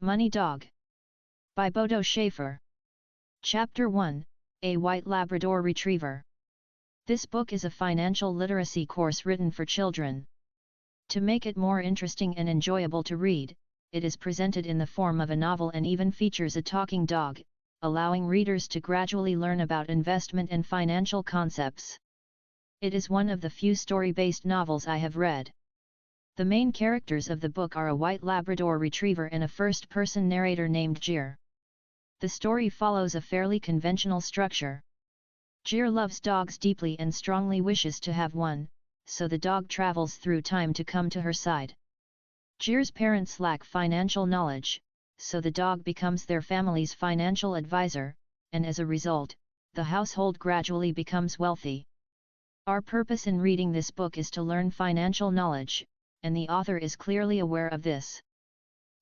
Money Dog. By Bodo Schaefer. Chapter 1, A White Labrador Retriever. This book is a financial literacy course written for children. To make it more interesting and enjoyable to read, it is presented in the form of a novel and even features a talking dog, allowing readers to gradually learn about investment and financial concepts. It is one of the few story-based novels I have read. The main characters of the book are a white Labrador retriever and a first-person narrator named Jir. The story follows a fairly conventional structure. Jir loves dogs deeply and strongly wishes to have one, so the dog travels through time to come to her side. Jir's parents lack financial knowledge, so the dog becomes their family's financial advisor, and as a result, the household gradually becomes wealthy. Our purpose in reading this book is to learn financial knowledge, and the author is clearly aware of this.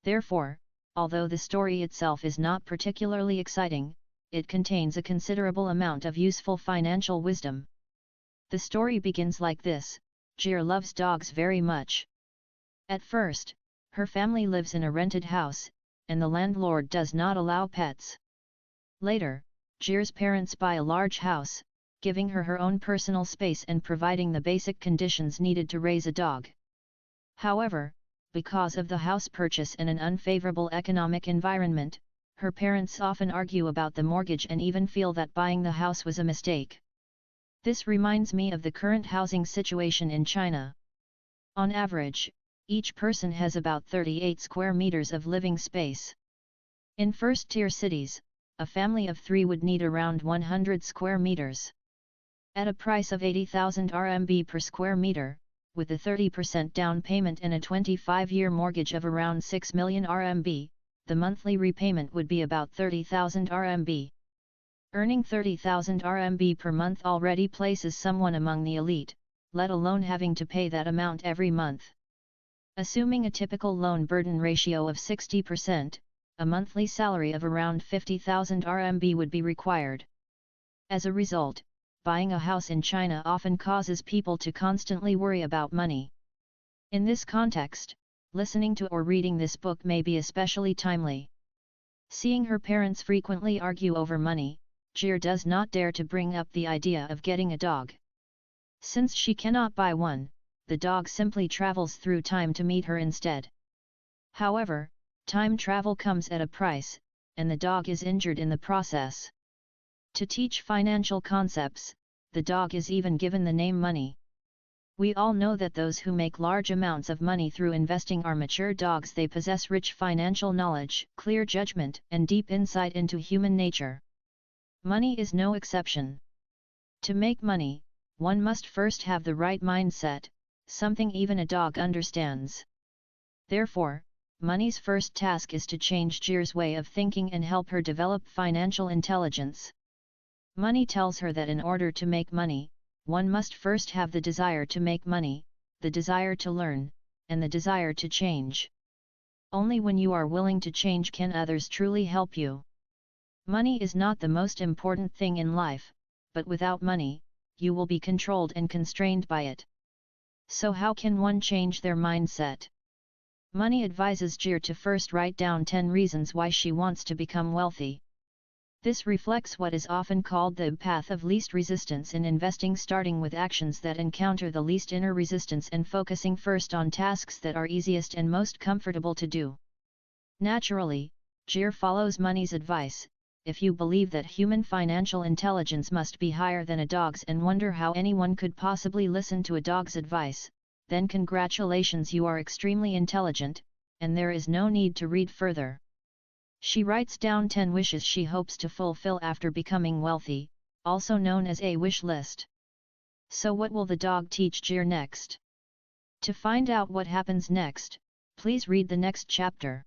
Therefore, although the story itself is not particularly exciting, it contains a considerable amount of useful financial wisdom. The story begins like this: Jir loves dogs very much. At first, her family lives in a rented house, and the landlord does not allow pets. Later, Jir's parents buy a large house, giving her her own personal space and providing the basic conditions needed to raise a dog. However, because of the house purchase and an unfavorable economic environment, her parents often argue about the mortgage and even feel that buying the house was a mistake. This reminds me of the current housing situation in China. On average, each person has about 38 square meters of living space. In first-tier cities, a family of 3 would need around 100 square meters. At a price of 80,000 RMB per square meter, with a 30% down payment and a 25-year mortgage of around 6 million RMB, the monthly repayment would be about 30,000 RMB. Earning 30,000 RMB per month already places someone among the elite, let alone having to pay that amount every month. Assuming a typical loan burden ratio of 60%, a monthly salary of around 50,000 RMB would be required. As a result, buying a house in China often causes people to constantly worry about money. In this context, listening to or reading this book may be especially timely. Seeing her parents frequently argue over money, Jir does not dare to bring up the idea of getting a dog. Since she cannot buy one, the dog simply travels through time to meet her instead. However, time travel comes at a price, and the dog is injured in the process. To teach financial concepts, the dog is even given the name Money. We all know that those who make large amounts of money through investing are mature dogs. They possess rich financial knowledge, clear judgment, and deep insight into human nature. Money is no exception. To make money, one must first have the right mindset, something even a dog understands. Therefore, Money's first task is to change Jir's way of thinking and help her develop financial intelligence. Money tells her that in order to make money, one must first have the desire to make money, the desire to learn, and the desire to change. Only when you are willing to change can others truly help you. Money is not the most important thing in life, but without money, you will be controlled and constrained by it. So how can one change their mindset? Money advises Jir to first write down 10 reasons why she wants to become wealthy. This reflects what is often called the path of least resistance in investing, starting with actions that encounter the least inner resistance and focusing first on tasks that are easiest and most comfortable to do. Naturally, Jir follows Money's advice. If you believe that human financial intelligence must be higher than a dog's and wonder how anyone could possibly listen to a dog's advice, then congratulations, you are extremely intelligent, and there is no need to read further. She writes down 10 wishes she hopes to fulfill after becoming wealthy, also known as a wish list. So what will the dog teach Jir next? To find out what happens next, please read the next chapter.